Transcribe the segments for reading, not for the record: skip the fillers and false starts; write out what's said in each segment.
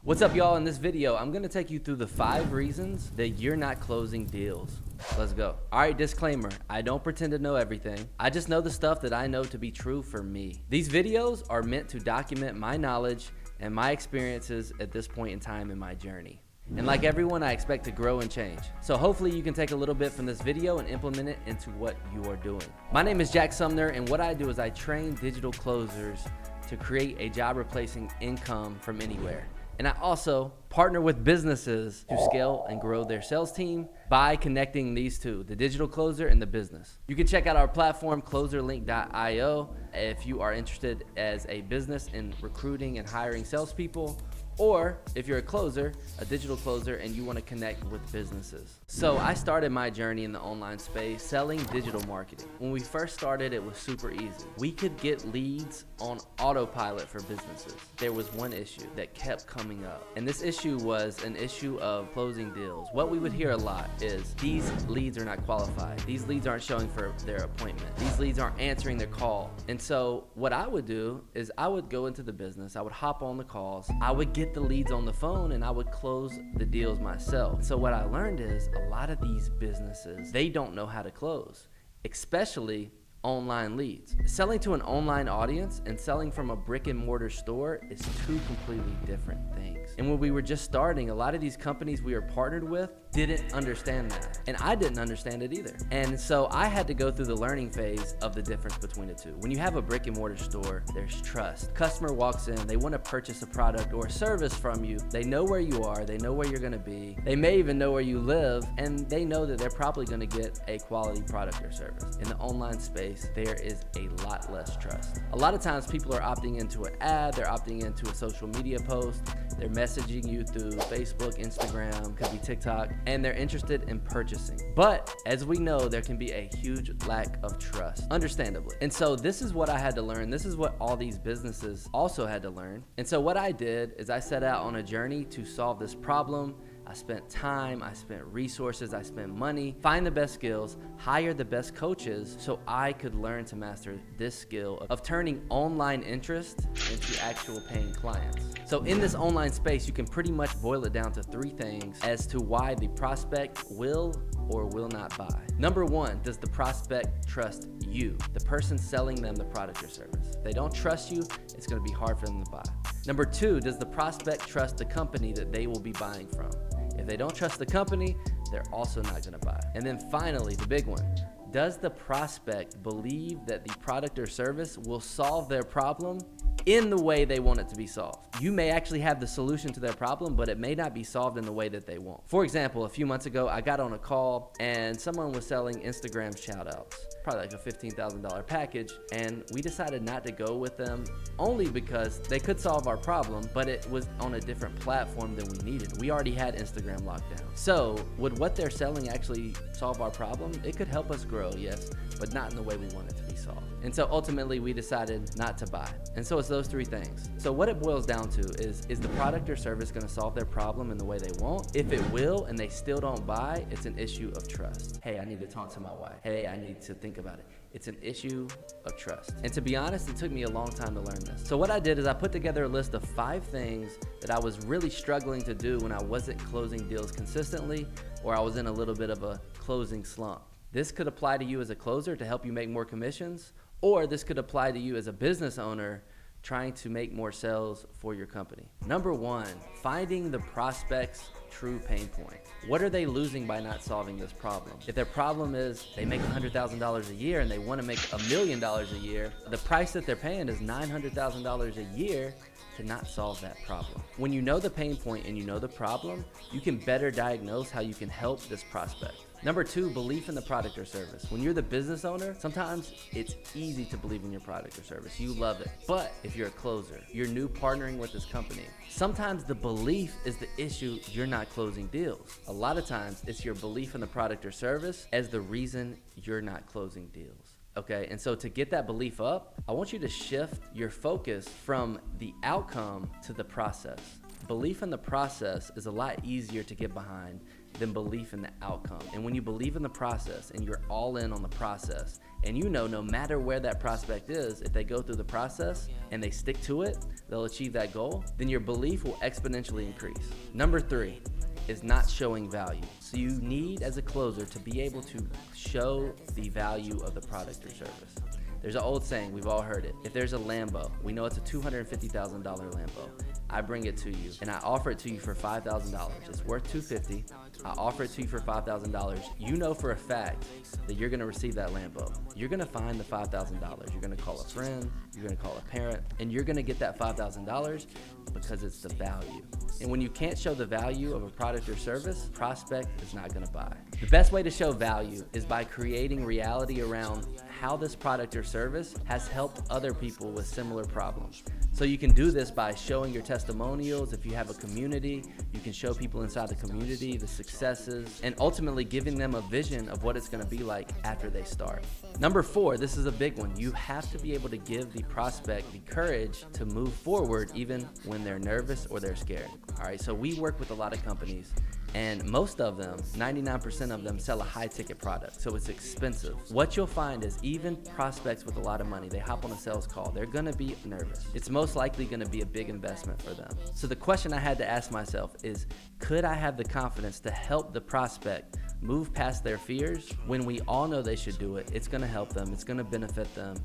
What's up, y'all? In this video, I'm gonna take you through the 5 reasons that you're not closing deals. Let's go. All right, disclaimer, I don't pretend to know everything. I just know the stuff that I know to be true for me. These videos are meant to document my knowledge and my experiences at this point in time in my journey. And like everyone, I expect to grow and change. So hopefully you can take a little bit from this video and implement it into what you are doing. My name is Jack Sumner, and what I do is I train digital closers to create a job replacing income from anywhere. And I also partner with businesses to scale and grow their sales team by connecting these two, the digital closer and the business. You can check out our platform, closerlink.io, if you are interested as a business in recruiting and hiring salespeople, or if you're a closer, a digital closer, and you want to connect with businesses. So I started my journey in the online space selling digital marketing. When we first started, it was super easy. We could get leads on autopilot for businesses. There was one issue that kept coming up, and this issue was an issue of closing deals. What we would hear a lot is these leads are not qualified. These leads aren't showing for their appointment. These leads aren't answering their call. And so what I would do is I would go into the business, I would hop on the calls, I would get the leads on the phone, and I would close the deals myself. So what I learned is a lot of these businesses, they don't know how to close, especially online leads. Selling to an online audience and selling from a brick and mortar store is two completely different things. And when we were just starting, a lot of these companies we were partnered with didn't understand that. And I didn't understand it either. And so I had to go through the learning phase of the difference between the two. When you have a brick and mortar store, there's trust. Customer walks in, they want to purchase a product or a service from you. They know where you are, they know where you're going to be. They may even know where you live, and they know that they're probably going to get a quality product or service. In the online space, there is a lot less trust. A lot of times people are opting into an ad, they're opting into a social media post, they're messaging you through Facebook, Instagram, could be TikTok, and they're interested in purchasing. But as we know, there can be a huge lack of trust, understandably. And so this is what I had to learn. This is what all these businesses also had to learn. And so what I did is I set out on a journey to solve this problem. I spent time, I spent resources, I spent money, find the best skills, hire the best coaches so I could learn to master this skill of turning online interest into actual paying clients. So in this online space, you can pretty much boil it down to 3 things as to why the prospect will or will not buy. Number 1, does the prospect trust you, the person selling them the product or service? If they don't trust you, it's gonna be hard for them to buy. Number 2, does the prospect trust the company that they will be buying from? If they don't trust the company, they're also not gonna buy. And then finally, the big one, does the prospect believe that the product or service will solve their problem in the way they want it to be solved? You may actually have the solution to their problem, but it may not be solved in the way that they want. For example, a few months ago, I got on a call and someone was selling Instagram shoutouts, probably like a $15,000 package, and we decided not to go with them only because they could solve our problem, but it was on a different platform than we needed. We already had Instagram locked down. So would what they're selling actually solve our problem? It could help us grow, yes, but not in the way we want it to be solved. And so ultimately we decided not to buy. And so it's those 3 things. So what it boils down to is the product or service gonna solve their problem in the way they want? If it will and they still don't buy, it's an issue of trust. Hey, I need to talk to my wife. Hey, I need to think about it. It's an issue of trust. And to be honest, it took me a long time to learn this. So what I did is I put together a list of 5 things that I was really struggling to do when I wasn't closing deals consistently, or I was in a little bit of a closing slump. This could apply to you as a closer to help you make more commissions, or this could apply to you as a business owner trying to make more sales for your company. Number 1, finding the prospect's true pain point. What are they losing by not solving this problem? If their problem is they make $100,000 a year and they want to make $1 million a year, the price that they're paying is $900,000 a year to not solve that problem. When you know the pain point and you know the problem, you can better diagnose how you can help this prospect. Number 2, belief in the product or service. When you're the business owner, sometimes it's easy to believe in your product or service. You love it. But if you're a closer, you're new partnering with this company, sometimes the belief is the issue you're not closing deals. A lot of times it's your belief in the product or service as the reason you're not closing deals. Okay, and so to get that belief up, I want you to shift your focus from the outcome to the process. Belief in the process is a lot easier to get behind than belief in the outcome. And when you believe in the process and you're all in on the process, and you know no matter where that prospect is, if they go through the process and they stick to it, they'll achieve that goal, then your belief will exponentially increase. Number 3 is not showing value. So you need, as a closer, to be able to show the value of the product or service. There's an old saying, we've all heard it. If there's a Lambo, we know it's a $250,000 Lambo. I bring it to you and I offer it to you for $5,000. It's worth $250,000. I offer it to you for $5,000. You know for a fact that you're gonna receive that Lambo. You're gonna find the $5,000. You're gonna call a friend, you're gonna call a parent, and you're gonna get that $5,000 because it's the value. And when you can't show the value of a product or service, prospect is not gonna buy. The best way to show value is by creating reality around how this product or service has helped other people with similar problems. So you can do this by showing your testimonials. If you have a community, you can show people inside the community the successes and ultimately giving them a vision of what it's gonna be like after they start. Number 4, this is a big one. You have to be able to give the prospect the courage to move forward even when they're nervous or they're scared. All right, so we work with a lot of companies, and most of them, 99% of them, sell a high ticket product, so it's expensive. What you'll find is even prospects with a lot of money, they hop on a sales call, they're gonna be nervous. It's most likely gonna be a big investment for them. So the question I had to ask myself is, could I have the confidence to help the prospect move past their fears when we all know they should do it? It's gonna help them, it's gonna benefit them.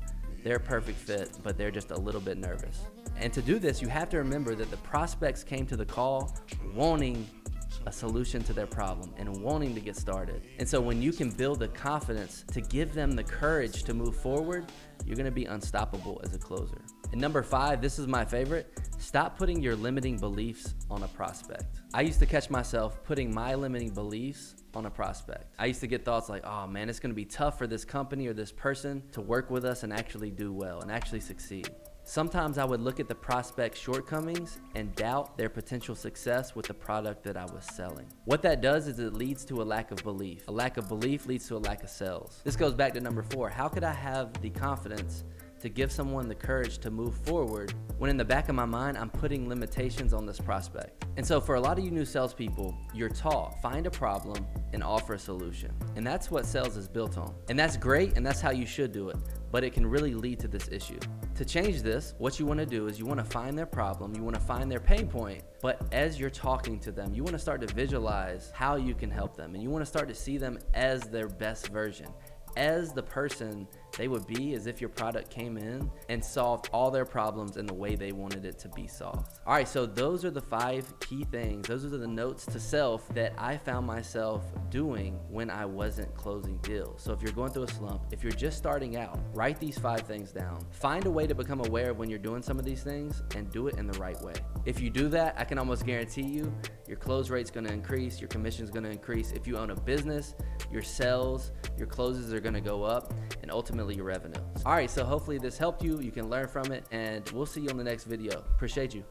They're a perfect fit, but they're just a little bit nervous. And to do this, you have to remember that the prospects came to the call wanting a solution to their problem and wanting to get started. And so when you can build the confidence to give them the courage to move forward, you're gonna be unstoppable as a closer. And number 5, this is my favorite, stop putting your limiting beliefs on a prospect. I used to catch myself putting my limiting beliefs on a prospect. I used to get thoughts like, oh man, it's gonna be tough for this company or this person to work with us and actually do well and actually succeed. Sometimes I would look at the prospect's shortcomings and doubt their potential success with the product that I was selling. What that does is it leads to a lack of belief. A lack of belief leads to a lack of sales. This goes back to number 4. How could I have the confidence to give someone the courage to move forward when in the back of my mind, I'm putting limitations on this prospect? And so for a lot of you new salespeople, you're taught, find a problem and offer a solution. And that's what sales is built on. And that's great, and that's how you should do it, but it can really lead to this issue. To change this, what you wanna do is you wanna find their problem, you wanna find their pain point, but as you're talking to them, you wanna start to visualize how you can help them, and you wanna start to see them as their best version, as the person they would be as if your product came in and solved all their problems in the way they wanted it to be solved. All right, so those are the 5 key things. Those are the notes to self that I found myself doing when I wasn't closing deals. So if you're going through a slump, if you're just starting out, write these 5 things down. Find a way to become aware of when you're doing some of these things and do it in the right way. If you do that, I can almost guarantee you your close rate's gonna increase, your commission's gonna increase. If you own a business, your sales, your closes are gonna go up, and ultimately your revenue. All right, so hopefully this helped you. You can learn from it, and we'll see you on the next video. Appreciate you.